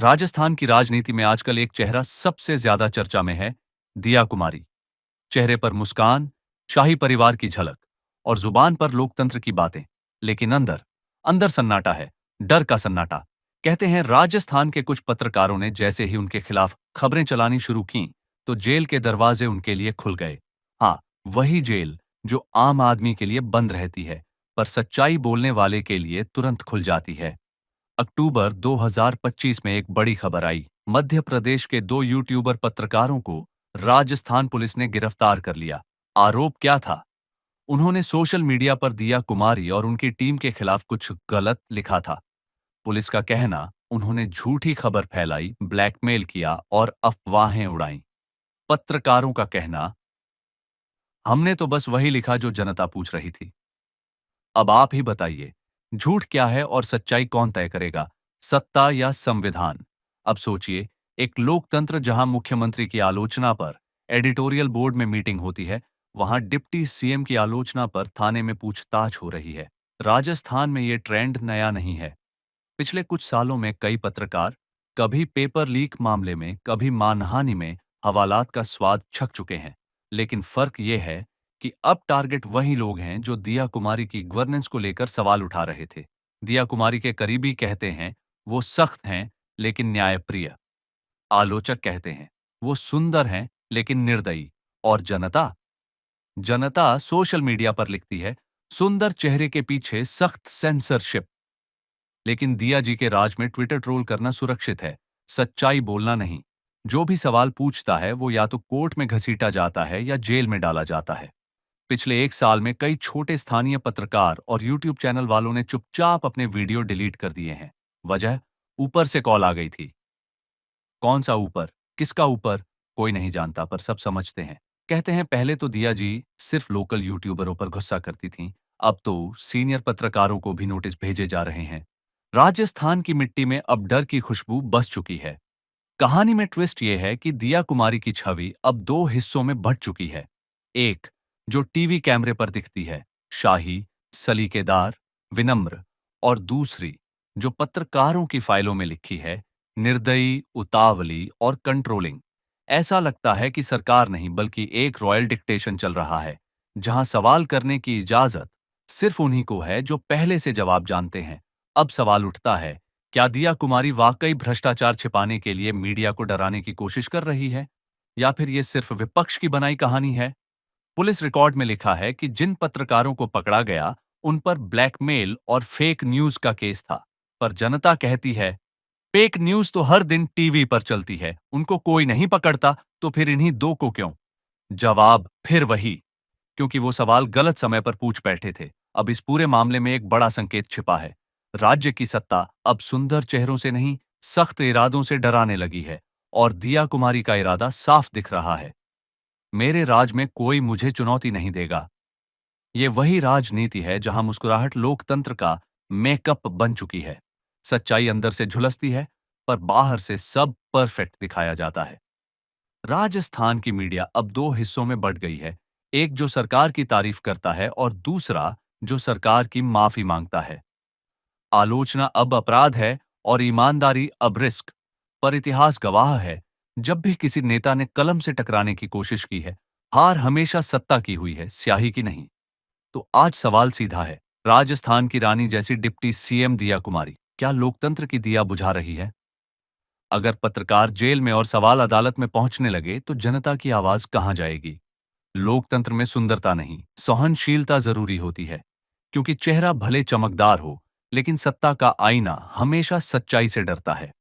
राजस्थान की राजनीति में आजकल एक चेहरा सबसे ज्यादा चर्चा में है। दिया कुमारी। चेहरे पर मुस्कान, शाही परिवार की झलक और जुबान पर लोकतंत्र की बातें। लेकिन अंदर अंदर सन्नाटा है। डर का सन्नाटा। कहते हैं राजस्थान के कुछ पत्रकारों ने जैसे ही उनके खिलाफ खबरें चलानी शुरू की तो जेल के दरवाजे उनके लिए खुल गए। हाँ, वही जेल जो आम आदमी के लिए बंद रहती है, पर सच्चाई बोलने वाले के लिए तुरंत खुल जाती है। अक्टूबर 2025 में एक बड़ी खबर आई। मध्य प्रदेश के दो यूट्यूबर पत्रकारों को राजस्थान पुलिस ने गिरफ्तार कर लिया। आरोप क्या था? उन्होंने सोशल मीडिया पर दिया कुमारी और उनकी टीम के खिलाफ कुछ गलत लिखा था। पुलिस का कहना, उन्होंने झूठी खबर फैलाई, ब्लैकमेल किया और अफवाहें उड़ाई। पत्रकारों का कहना, हमने तो बस वही लिखा जो जनता पूछ रही थी। अब आप ही बताइए, झूठ क्या है और सच्चाई कौन तय करेगा? सत्ता या संविधान? अब सोचिए, एक लोकतंत्र जहां मुख्यमंत्री की आलोचना पर एडिटोरियल बोर्ड में मीटिंग होती है, वहां डिप्टी सीएम की आलोचना पर थाने में पूछताछ हो रही है। राजस्थान में ये ट्रेंड नया नहीं है। पिछले कुछ सालों में कई पत्रकार कभी पेपर लीक मामले में, कभी मानहानि में हवालात का स्वाद छक चुके हैं। लेकिन फर्क यह है कि अब टारगेट वही लोग हैं जो दिया कुमारी की गवर्नेंस को लेकर सवाल उठा रहे थे। दिया कुमारी के करीबी कहते हैं वो सख्त हैं लेकिन न्यायप्रिय। आलोचक कहते हैं वो सुंदर हैं लेकिन निर्दयी। और जनता जनता सोशल मीडिया पर लिखती है सुंदर चेहरे के पीछे सख्त सेंसरशिप। लेकिन दिया जी के राज में ट्विटर ट्रोल करना सुरक्षित है, सच्चाई बोलना नहीं। जो भी सवाल पूछता है वो या तो कोर्ट में घसीटा जाता है या जेल में डाला जाता है। पिछले एक साल में कई छोटे स्थानीय पत्रकार और यूट्यूब चैनल वालों ने चुपचाप अपने वीडियो डिलीट कर दिए हैं। वजह, ऊपर से कॉल आ गई थी। कौन सा ऊपर? किसका ऊपर? कोई नहीं जानता, पर सब समझते हैं। कहते हैं पहले तो दिया जी सिर्फ लोकल यूट्यूबरों पर गुस्सा करती थीं, अब तो सीनियर पत्रकारों को भी नोटिस भेजे जा रहे हैं। राजस्थान की मिट्टी में अब डर की खुशबू बस चुकी है। कहानी में ट्विस्ट यह है कि दिया कुमारी की छवि अब दो हिस्सों में बंट चुकी है। एक, जो टीवी कैमरे पर दिखती है, शाही, सलीकेदार, विनम्र। और दूसरी, जो पत्रकारों की फाइलों में लिखी है, निर्दयी, उतावली और कंट्रोलिंग। ऐसा लगता है कि सरकार नहीं बल्कि एक रॉयल डिक्टेशन चल रहा है, जहां सवाल करने की इजाजत सिर्फ उन्हीं को है जो पहले से जवाब जानते हैं। अब सवाल उठता है, क्या दिया कुमारी वाकई भ्रष्टाचार छिपाने के लिए मीडिया को डराने की कोशिश कर रही है, या फिर यह सिर्फ विपक्ष की बनाई कहानी है? पुलिस रिकॉर्ड में लिखा है कि जिन पत्रकारों को पकड़ा गया उन पर ब्लैकमेल और फेक न्यूज का केस था। पर जनता कहती है फेक न्यूज तो हर दिन टीवी पर चलती है, उनको कोई नहीं पकड़ता, तो फिर इन्हीं दो को क्यों? जवाब फिर वही, क्योंकि वो सवाल गलत समय पर पूछ बैठे थे। अब इस पूरे मामले में एक बड़ा संकेत छिपा है। राज्य की सत्ता अब सुंदर चेहरों से नहीं, सख्त इरादों से डराने लगी है। और दिया कुमारी का इरादा साफ दिख रहा है, मेरे राज में कोई मुझे चुनौती नहीं देगा। ये वही राजनीति है जहां मुस्कुराहट लोकतंत्र का मेकअप बन चुकी है। सच्चाई अंदर से झुलसती है, पर बाहर से सब परफेक्ट दिखाया जाता है। राजस्थान की मीडिया अब दो हिस्सों में बंट गई है। एक जो सरकार की तारीफ करता है और दूसरा जो सरकार की माफी मांगता है। आलोचना अब अपराध है और ईमानदारी अब रिस्क। पर इतिहास गवाह है, जब भी किसी नेता ने कलम से टकराने की कोशिश की है, हार हमेशा सत्ता की हुई है, स्याही की नहीं। तो आज सवाल सीधा है, राजस्थान की रानी जैसी डिप्टी सीएम दिया कुमारी क्या लोकतंत्र की दिया बुझा रही है? अगर पत्रकार जेल में और सवाल अदालत में पहुंचने लगे तो जनता की आवाज कहां जाएगी? लोकतंत्र में सुंदरता नहीं, सहनशीलता जरूरी होती है, क्योंकि चेहरा भले चमकदार हो, लेकिन सत्ता का आईना हमेशा सच्चाई से डरता है।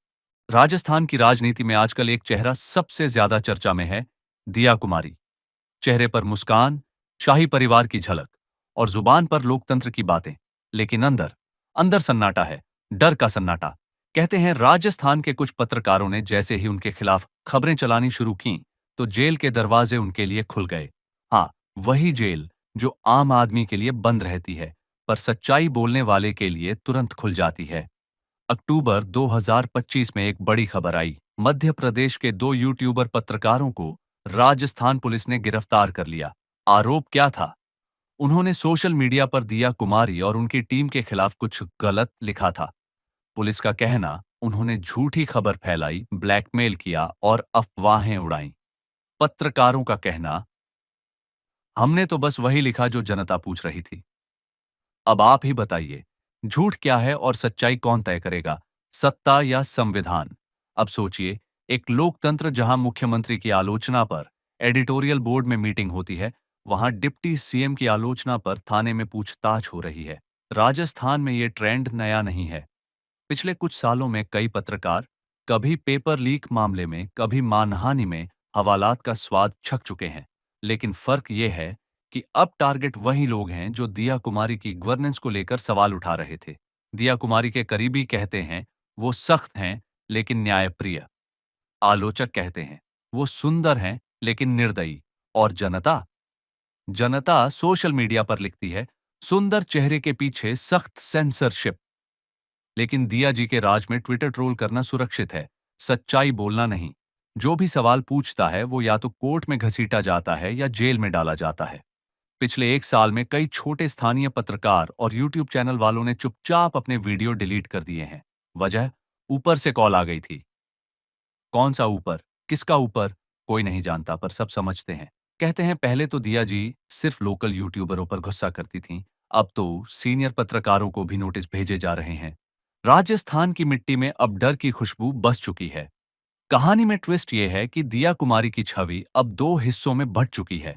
राजस्थान की राजनीति में आजकल एक चेहरा सबसे ज्यादा चर्चा में है, दिया कुमारी। चेहरे पर मुस्कान, शाही परिवार की झलक और जुबान पर लोकतंत्र की बातें। लेकिन अंदर अंदर सन्नाटा है, डर का सन्नाटा। कहते हैं राजस्थान के कुछ पत्रकारों ने जैसे ही उनके खिलाफ खबरें चलानी शुरू की तो जेल के दरवाजे उनके लिए खुल गए। हाँ, वही जेल जो आम आदमी के लिए बंद रहती है, पर सच्चाई बोलने वाले के लिए तुरंत खुल जाती है। अक्टूबर 2025 में एक बड़ी खबर आई। मध्य प्रदेश के दो यूट्यूबर पत्रकारों को राजस्थान पुलिस ने गिरफ्तार कर लिया। आरोप क्या था? उन्होंने सोशल मीडिया पर दिया कुमारी और उनकी टीम के खिलाफ कुछ गलत लिखा था। पुलिस का कहना, उन्होंने झूठी खबर फैलाई, ब्लैकमेल किया और अफवाहें उड़ाई। पत्रकारों का कहना, हमने तो बस वही लिखा जो जनता पूछ रही थी। अब आप ही बताइए, झूठ क्या है और सच्चाई कौन तय करेगा, सत्ता या संविधान? अब सोचिए, एक लोकतंत्र जहां मुख्यमंत्री की आलोचना पर एडिटोरियल बोर्ड में मीटिंग होती है, वहां डिप्टी सीएम की आलोचना पर थाने में पूछताछ हो रही है। राजस्थान में ये ट्रेंड नया नहीं है। पिछले कुछ सालों में कई पत्रकार कभी पेपर लीक मामले में, कभी मानहानि में हवालात का स्वाद छक चुके हैं। लेकिन फर्क यह है कि अब टारगेट वही लोग हैं जो दिया कुमारी की गवर्नेंस को लेकर सवाल उठा रहे थे। दिया कुमारी के करीबी कहते हैं वो सख्त हैं लेकिन न्यायप्रिय। आलोचक कहते हैं वो सुंदर हैं लेकिन निर्दयी। और जनता जनता सोशल मीडिया पर लिखती है सुंदर चेहरे के पीछे सख्त सेंसरशिप। लेकिन दिया जी के राज में ट्विटर ट्रोल करना सुरक्षित है, सच्चाई बोलना नहीं। जो भी सवाल पूछता है वो या तो कोर्ट में घसीटा जाता है या जेल में डाला जाता है। पिछले एक साल में कई छोटे स्थानीय पत्रकार और यूट्यूब चैनल वालों ने चुपचाप अपने वीडियो डिलीट कर दिए हैं। वजह, ऊपर से कॉल आ गई थी। कौन सा ऊपर, किसका ऊपर, कोई नहीं जानता, पर सब समझते हैं। कहते हैं पहले तो दिया जी सिर्फ लोकल यूट्यूबरों पर गुस्सा करती थीं, अब तो सीनियर पत्रकारों को भी नोटिस भेजे जा रहे हैं। राजस्थान की मिट्टी में अब डर की खुशबू बस चुकी है। कहानी में ट्विस्ट यह है कि दिया कुमारी की छवि अब दो हिस्सों में बंट चुकी है।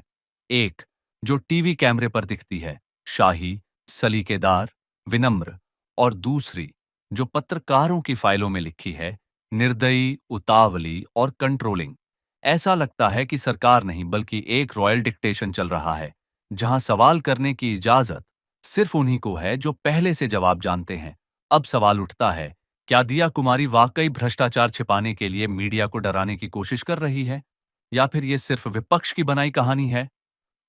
एक, जो टीवी कैमरे पर दिखती है, शाही, सलीकेदार, विनम्र। और दूसरी, जो पत्रकारों की फाइलों में लिखी है, निर्दयी, उतावली और कंट्रोलिंग। ऐसा लगता है कि सरकार नहीं बल्कि एक रॉयल डिक्टेशन चल रहा है, जहां सवाल करने की इजाजत सिर्फ उन्हीं को है जो पहले से जवाब जानते हैं। अब सवाल उठता है, क्या दिया कुमारी वाकई भ्रष्टाचार छिपाने के लिए मीडिया को डराने की कोशिश कर रही है, या फिर यह सिर्फ विपक्ष की बनाई कहानी है?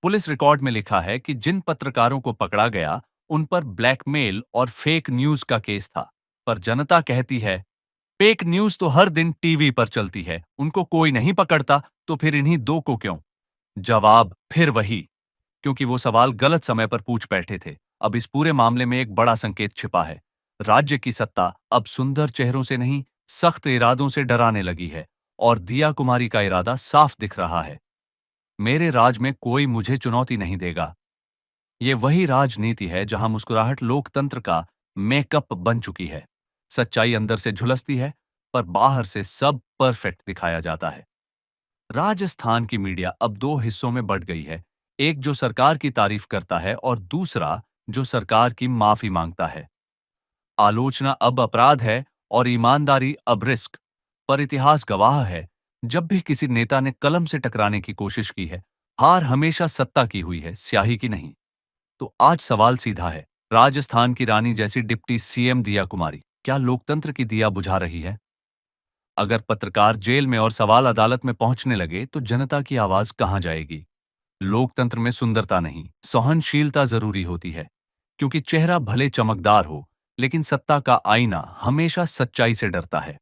पुलिस रिकॉर्ड में लिखा है कि जिन पत्रकारों को पकड़ा गया उन पर ब्लैकमेल और फेक न्यूज का केस था। पर जनता कहती है फेक न्यूज तो हर दिन टीवी पर चलती है, उनको कोई नहीं पकड़ता, तो फिर इन्हीं दो को क्यों? जवाब फिर वही, क्योंकि वो सवाल गलत समय पर पूछ बैठे थे। अब इस पूरे मामले में एक बड़ा संकेत छिपा है। राज्य की सत्ता अब सुंदर चेहरों से नहीं, सख्त इरादों से डराने लगी है। और दिया कुमारी का इरादा साफ दिख रहा है, मेरे राज में कोई मुझे चुनौती नहीं देगा। ये वही राजनीति है जहां मुस्कुराहट लोकतंत्र का मेकअप बन चुकी है। सच्चाई अंदर से झुलसती है, पर बाहर से सब परफेक्ट दिखाया जाता है। राजस्थान की मीडिया अब दो हिस्सों में बंट गई है, एक जो सरकार की तारीफ करता है और दूसरा जो सरकार की माफी मांगता है। आलोचना अब अपराध है और ईमानदारी अब रिस्क। पर इतिहास गवाह है, जब भी किसी नेता ने कलम से टकराने की कोशिश की है, हार हमेशा सत्ता की हुई है, स्याही की नहीं। तो आज सवाल सीधा है, राजस्थान की रानी जैसी डिप्टी सीएम दिया कुमारी क्या लोकतंत्र की दिया बुझा रही है? अगर पत्रकार जेल में और सवाल अदालत में पहुंचने लगे तो जनता की आवाज कहां जाएगी? लोकतंत्र में सुंदरता नहीं, सहनशीलता जरूरी होती है, क्योंकि चेहरा भले चमकदार हो, लेकिन सत्ता का आईना हमेशा सच्चाई से डरता है।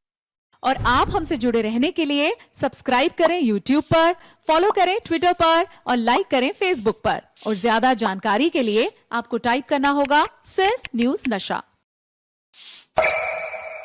और आप हमसे जुड़े रहने के लिए सब्सक्राइब करें YouTube पर, फॉलो करें ट्विटर पर और लाइक करें Facebook पर। और ज्यादा जानकारी के लिए आपको टाइप करना होगा सिर्फ न्यूज नशा।